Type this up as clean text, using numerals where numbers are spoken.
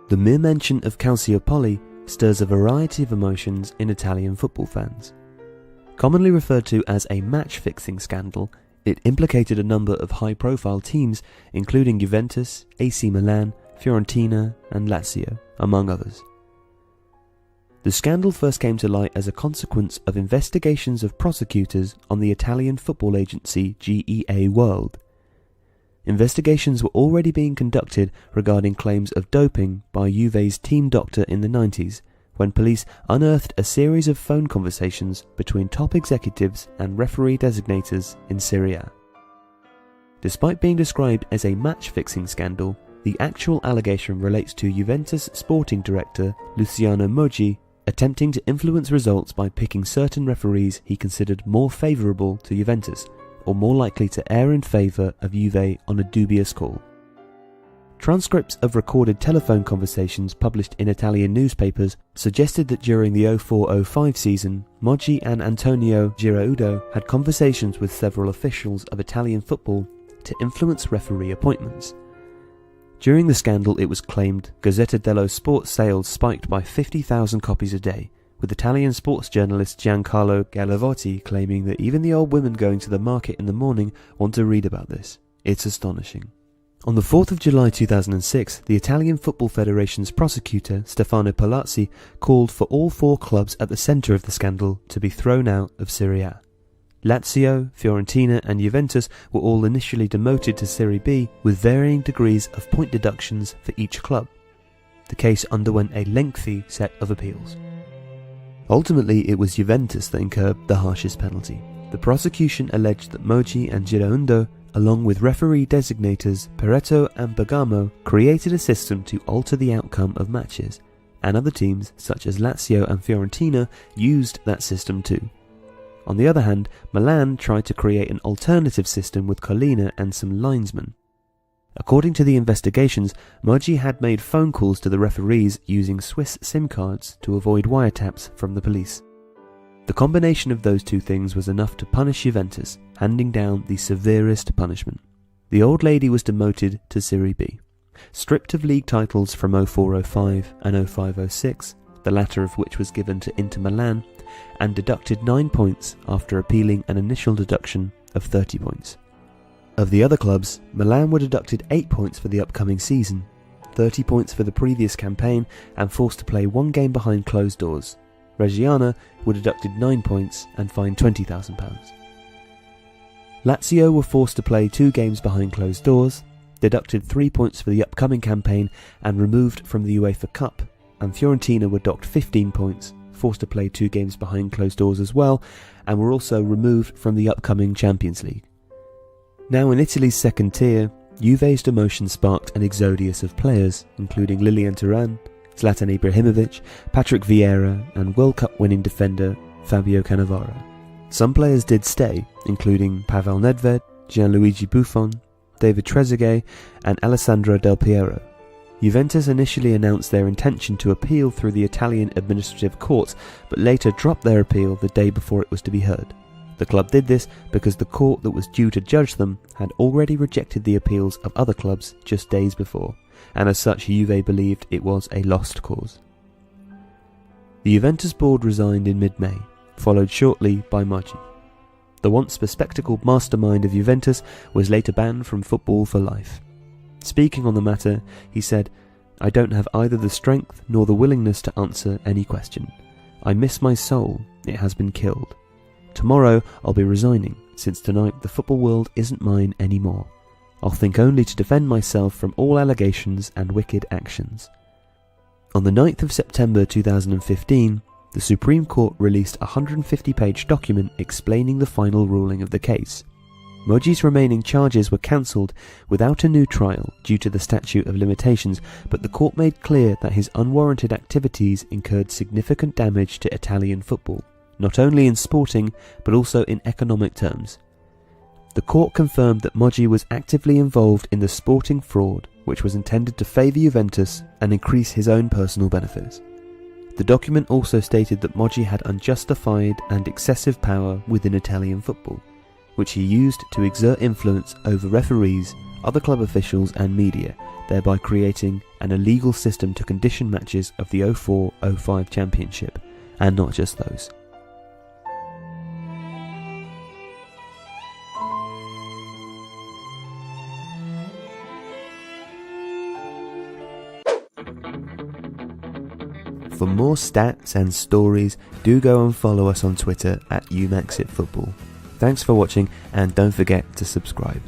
The mere mention of Calciopoli stirs a variety of emotions in Italian football fans. Commonly referred to as a match-fixing scandal, it implicated a number of high-profile teams, including Juventus, AC Milan, Fiorentina, and Lazio, among others. The scandal first came to light as a consequence of investigations of prosecutors on the Italian football agency GEA World. Investigations were already being conducted regarding claims of doping by Juve's team doctor in the 90s, when police unearthed a series of phone conversations between top executives and referee designators in Serie A. Despite being described as a match-fixing scandal, the actual allegation relates to Juventus sporting director Luciano Moggi attempting to influence results by picking certain referees he considered more favourable to Juventus, or more likely to err in favour of Juve on a dubious call. Transcripts of recorded telephone conversations published in Italian newspapers suggested that during the 04-05 season, Moggi and Antonio Giraudo had conversations with several officials of Italian football to influence referee appointments. During the scandal, it was claimed Gazzetta dello Sport sales spiked by 50,000 copies a day, with Italian sports journalist Giancarlo Galavotti claiming that even the old women going to the market in the morning want to read about this. It's astonishing. On the 4th of July 2006, the Italian Football Federation's prosecutor, Stefano Palazzi, called for all four clubs at the centre of the scandal to be thrown out of Serie A. Lazio, Fiorentina and Juventus were all initially demoted to Serie B with varying degrees of point deductions for each club. The case underwent a lengthy set of appeals. Ultimately, it was Juventus that incurred the harshest penalty. The prosecution alleged that Moggi and Giraudo, along with referee designators Peretto and Bergamo, created a system to alter the outcome of matches, and other teams such as Lazio and Fiorentina used that system too. On the other hand, Milan tried to create an alternative system with Collina and some linesmen. According to the investigations, Moggi had made phone calls to the referees using Swiss SIM cards to avoid wiretaps from the police. The combination of those two things was enough to punish Juventus, handing down the severest punishment. The old lady was demoted to Serie B, stripped of league titles from 04-05 and 05-06, the latter of which was given to Inter Milan, and deducted 9 points after appealing an initial deduction of 30 points. Of the other clubs, Milan were deducted 8 points for the upcoming season, 30 points for the previous campaign, and forced to play one game behind closed doors. Reggiana were deducted 9 points and fined £20,000. Lazio were forced to play 2 games behind closed doors, deducted 3 points for the upcoming campaign and removed from the UEFA Cup, and Fiorentina were docked 15 points, forced to play 2 games behind closed doors as well, and were also removed from the upcoming Champions League. Now in Italy's second tier, Juve's demotion sparked an exodus of players, including Lilian Thuram, Zlatan Ibrahimovic, Patrick Vieira, and World Cup winning defender Fabio Cannavaro. Some players did stay, including Pavel Nedved, Gianluigi Buffon, David Trezeguet, and Alessandro Del Piero. Juventus initially announced their intention to appeal through the Italian administrative courts, but later dropped their appeal the day before it was to be heard. The club did this because the court that was due to judge them had already rejected the appeals of other clubs just days before, and as such Juve believed it was a lost cause. The Juventus board resigned in mid-May, followed shortly by Moggi. The once bespectacled mastermind of Juventus was later banned from football for life. Speaking on the matter, he said, "I don't have either the strength nor the willingness to answer any question. I miss my soul, it has been killed. Tomorrow I'll be resigning, since tonight the football world isn't mine anymore. I'll think only to defend myself from all allegations and wicked actions." On the 9th of September 2015, the Supreme Court released a 150-page document explaining the final ruling of the case. Moggi's remaining charges were cancelled without a new trial due to the statute of limitations, but the court made clear that his unwarranted activities incurred significant damage to Italian football, not only in sporting but also in economic terms. The court confirmed that Moggi was actively involved in the sporting fraud, which was intended to favour Juventus and increase his own personal benefits. The document also stated that Moggi had unjustified and excessive power within Italian football, which he used to exert influence over referees other club officials and media, thereby creating an illegal system to condition matches of the 04-05 championship, and not just those. For more stats and stories, do go and follow us on Twitter at @UMaxitFootball. Thanks for watching, and don't forget to subscribe.